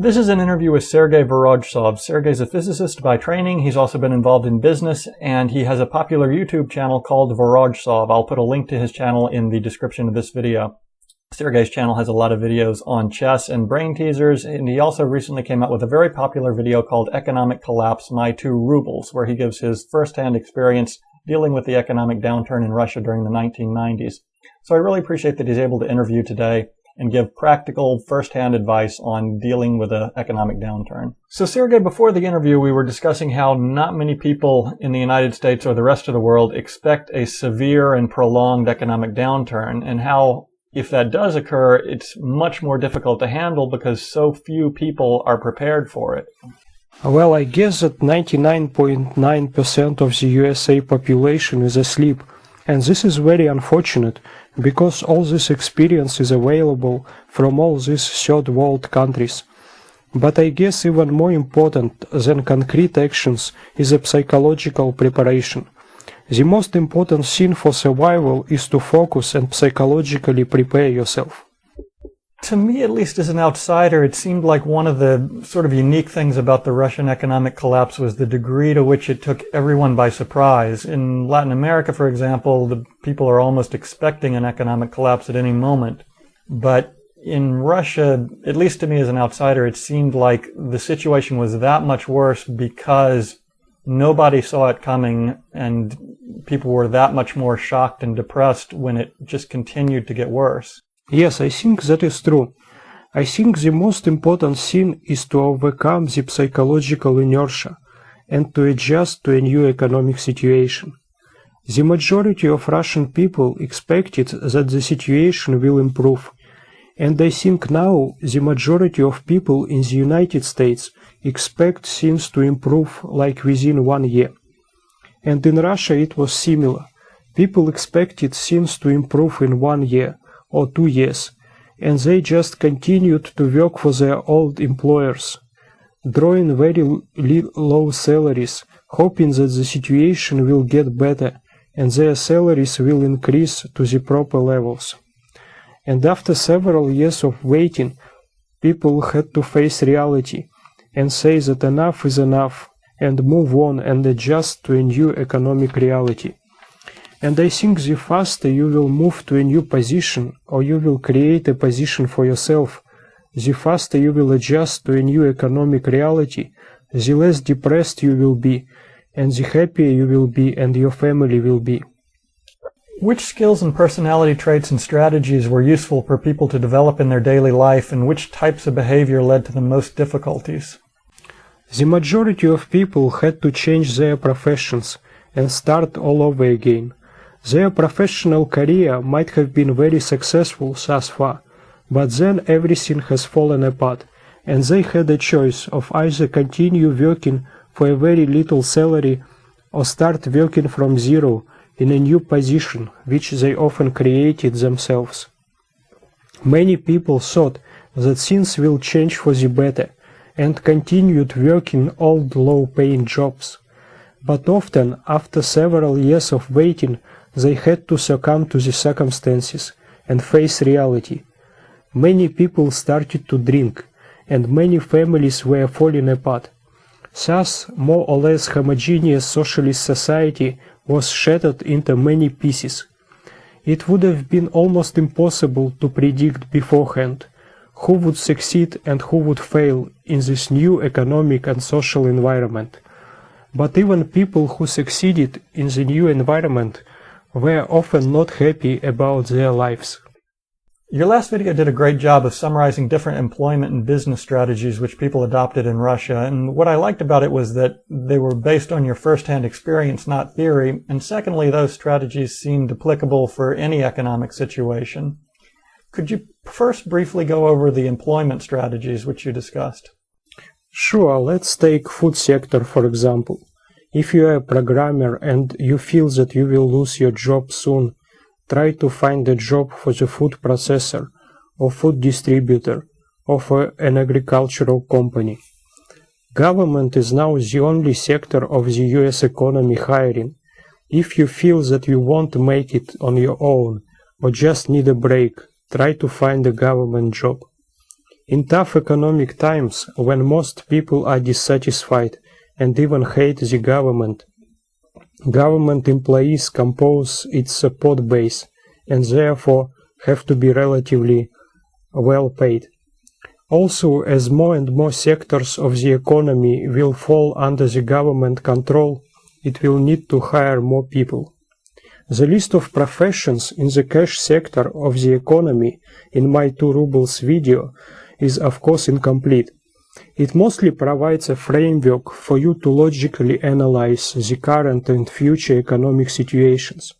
This is an interview with Sergei Vorojtsov. Sergei is a physicist by training. He's also been involved in business, and he has a popular YouTube channel called Vorojtsov. I'll put a link to his channel in the description of this video. Sergei's channel has a lot of videos on chess and brain teasers, and he also recently came out with a very popular video called Economic Collapse, My Two Rubles, where he gives his first-hand experience dealing with the economic downturn in Russia during the 1990s. So I really appreciate that he's able to interview today and give practical first-hand advice on dealing with an economic downturn. So Sergei, before the interview, we were discussing how not many people in the United States or the rest of the world expect a severe and prolonged economic downturn, and how, if that does occur, it's much more difficult to handle because so few people are prepared for it. Well, I guess that 99.9% of the USA population is asleep, and this is very unfortunate, because all this experience is available from all these third world countries. But I guess even more important than concrete actions is a psychological preparation. The most important thing for survival is to focus and psychologically prepare yourself. To me, at least as an outsider, it seemed like one of the sort of unique things about the Russian economic collapse was the degree to which it took everyone by surprise. In Latin America, for example, the people are almost expecting an economic collapse at any moment. But in Russia, at least to me as an outsider, it seemed like the situation was that much worse because nobody saw it coming and people were that much more shocked and depressed when it just continued to get worse. Yes, I think that is true. I think the most important thing is to overcome the psychological inertia and to adjust to a new economic situation. The majority of Russian people expected that the situation will improve, and I think now the majority of people in the United States expect things to improve like within 1 year. And in Russia it was similar. People expected things to improve in 1 year or 2 years, and they just continued to work for their old employers, drawing very low salaries, hoping that the situation will get better and their salaries will increase to the proper levels. And after several years of waiting, people had to face reality and say that enough is enough and move on and adjust to a new economic reality. And I think the faster you will move to a new position, or you will create a position for yourself, the faster you will adjust to a new economic reality, the less depressed you will be, and the happier you will be and your family will be. Which skills and personality traits and strategies were useful for people to develop in their daily life, and which types of behavior led to the most difficulties? The majority of people had to change their professions and start all over again. Their professional career might have been very successful thus far, but then everything has fallen apart, and they had a choice of either continue working for a very little salary or start working from zero in a new position which they often created themselves. Many people thought that things will change for the better and continued working old low-paying jobs. But often, after several years of waiting, they had to succumb to the circumstances and face reality. Many people started to drink, and many families were falling apart. Thus, more or less homogeneous socialist society was shattered into many pieces. It would have been almost impossible to predict beforehand who would succeed and who would fail in this new economic and social environment. But even people who succeeded in the new environment were often not happy about their lives. Your last video did a great job of summarizing different employment and business strategies which people adopted in Russia, and what I liked about it was that they were based on your first-hand experience, not theory, and secondly, those strategies seemed applicable for any economic situation. Could you first briefly go over the employment strategies which you discussed? Sure, let's take food sector for example. If you are a programmer and you feel that you will lose your job soon, try to find a job for the food processor or food distributor or for an agricultural company. Government is now the only sector of the US economy hiring. If you feel that you won't make it on your own or just need a break, try to find a government job. In tough economic times, when most people are dissatisfied and even hate the government employees compose its support base and therefore have to be relatively well paid. Also, as more and more sectors of the economy will fall under the government control, it will need to hire more people. The list of professions in the cash sector of the economy in my 2 rubles video is of course incomplete. It mostly provides a framework for you to logically analyze the current and future economic situations.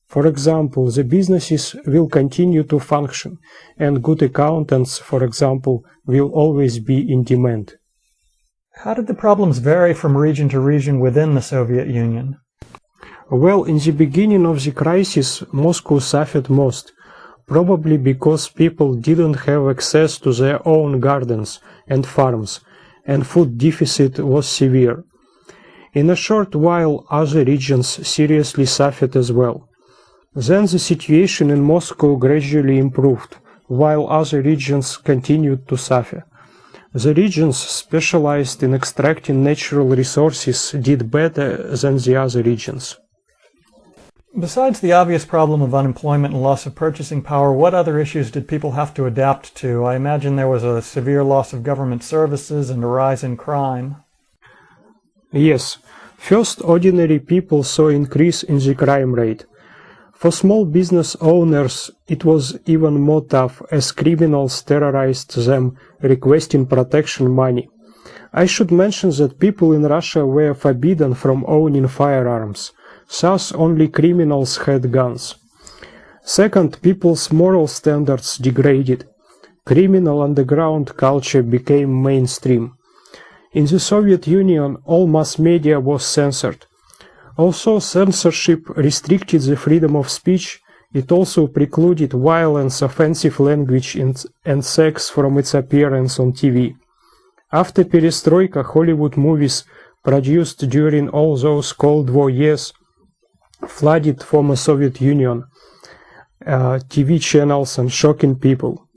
For example, the businesses will continue to function, and good accountants, for example, will always be in demand. How did the problems vary from region to region within the Soviet Union? Well, in the beginning of the crisis, Moscow suffered most, probably because people didn't have access to their own gardens and farms, and food deficit was severe. In a short while, other regions seriously suffered as well. Then the situation in Moscow gradually improved, while other regions continued to suffer. The regions specialized in extracting natural resources did better than the other regions. Besides the obvious problem of unemployment and loss of purchasing power, what other issues did people have to adapt to? I imagine there was a severe loss of government services and a rise in crime. Yes. First, ordinary people saw increase in the crime rate. For small business owners, it was even more tough as criminals terrorized them, requesting protection money. I should mention that people in Russia were forbidden from owning firearms. Thus, only criminals had guns. Second, people's moral standards degraded. Criminal underground culture became mainstream. In the Soviet Union, all mass media was censored. Although censorship restricted the freedom of speech, it also precluded violence, offensive language, and sex from its appearance on TV. After perestroika, Hollywood movies produced during all those Cold War years flooded former Soviet Union TV channels and shocking people.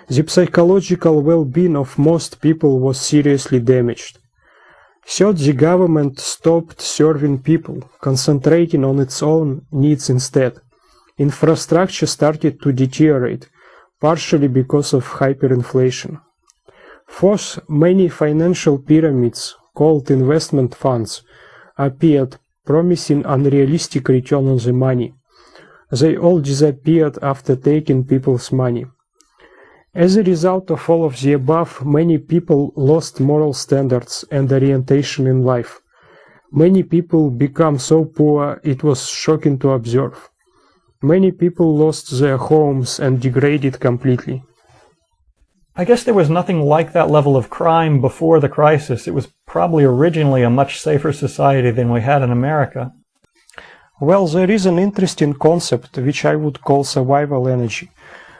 The psychological well-being of most people was seriously damaged. Third, the government stopped serving people, concentrating on its own needs instead. Infrastructure started to deteriorate, partially because of hyperinflation. Fourth, many financial pyramids, called investment funds, appeared, promising unrealistic return on the money. They all disappeared after taking people's money. As a result of all of the above, many people lost moral standards and orientation in life. Many people became so poor it was shocking to observe. Many people lost their homes and degraded completely. I guess there was nothing like that level of crime before the crisis. It was probably originally a much safer society than we had in America. Well, there is an interesting concept which I would call survival energy.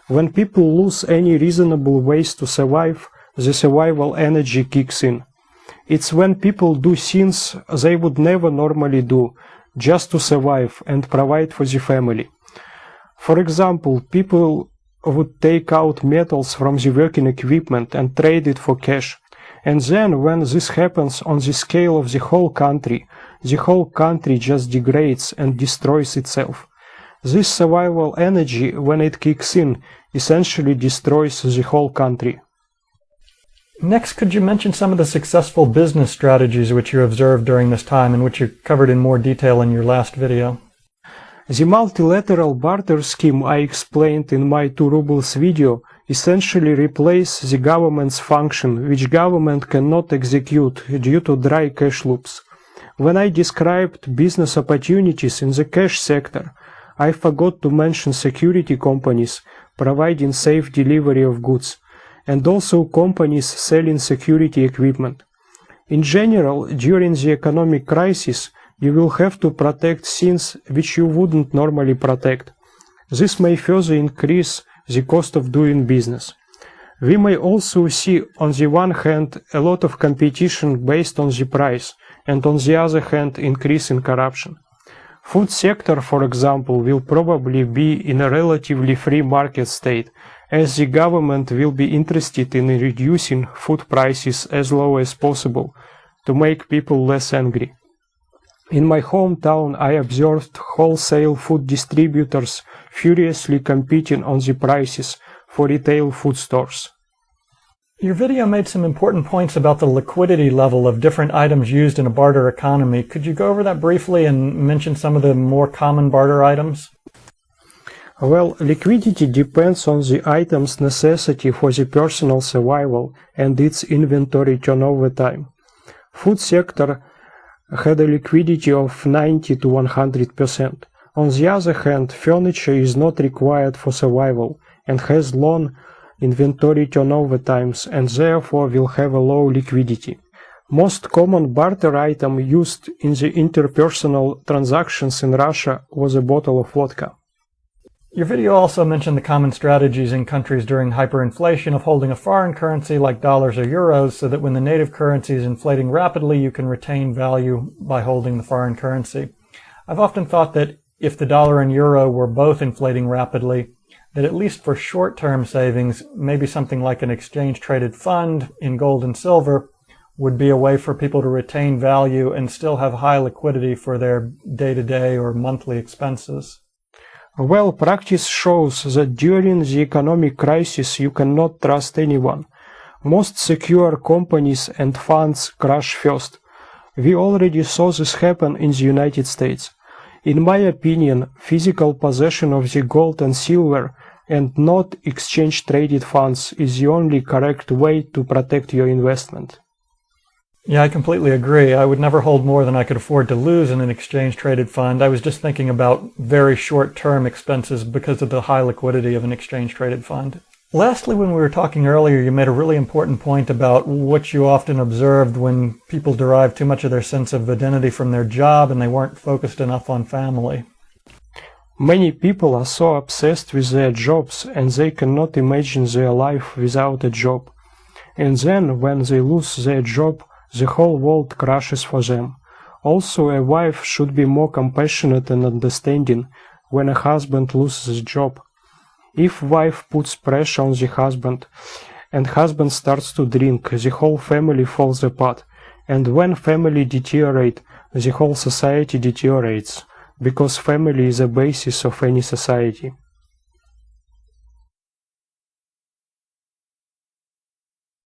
When people lose any reasonable ways to survive, the survival energy kicks in. It's when people do things they would never normally do, just to survive and provide for the family. For example, people would take out metals from the working equipment and trade it for cash. And then, when this happens on the scale of the whole country just degrades and destroys itself. This survival energy, when it kicks in, essentially destroys the whole country. Next, could you mention some of the successful business strategies which you observed during this time and which you covered in more detail in your last video? The multilateral barter scheme I explained in my 2 rubles video essentially replaces the government's function, which government cannot execute due to dry cash loops. When I described business opportunities in the cash sector, I forgot to mention security companies providing safe delivery of goods, and also companies selling security equipment. In general, during the economic crisis, you will have to protect things which you wouldn't normally protect. This may further increase the cost of doing business. We may also see, on the one hand, a lot of competition based on the price, and on the other hand, increase in corruption. Food sector, for example, will probably be in a relatively free market state, as the government will be interested in reducing food prices as low as possible to make people less angry. In my hometown, I observed wholesale food distributors furiously competing on the prices for retail food stores. Your video made some important points about the liquidity level of different items used in a barter economy. Could you go over that briefly and mention some of the more common barter items? Well, liquidity depends on the item's necessity for the personal survival and its inventory turnover time. Food sector had a liquidity of 90 to 100%. On the other hand, furniture is not required for survival and has long inventory turnover times and therefore will have a low liquidity. Most common barter item used in the interpersonal transactions in Russia was a bottle of vodka. Your video also mentioned the common strategies in countries during hyperinflation of holding a foreign currency like dollars or euros so that when the native currency is inflating rapidly, you can retain value by holding the foreign currency. I've often thought that if the dollar and euro were both inflating rapidly, that at least for short-term savings, maybe something like an exchange-traded fund in gold and silver would be a way for people to retain value and still have high liquidity for their day-to-day or monthly expenses. Well, practice shows that during the economic crisis you cannot trust anyone. Most secure companies and funds crash first. We already saw this happen in the United States. In my opinion, physical possession of the gold and silver and not exchange-traded funds is the only correct way to protect your investment. Yeah, I completely agree. I would never hold more than I could afford to lose in an exchange-traded fund. I was just thinking about very short-term expenses because of the high liquidity of an exchange-traded fund. Lastly, when we were talking earlier, you made a really important point about what you often observed when people derive too much of their sense of identity from their job and they weren't focused enough on family. Many people are so obsessed with their jobs and they cannot imagine their life without a job. And then, when they lose their job, the whole world crashes for them. Also, a wife should be more compassionate and understanding when a husband loses his job. If wife puts pressure on the husband and husband starts to drink, the whole family falls apart. And when family deteriorates, the whole society deteriorates, because family is the basis of any society.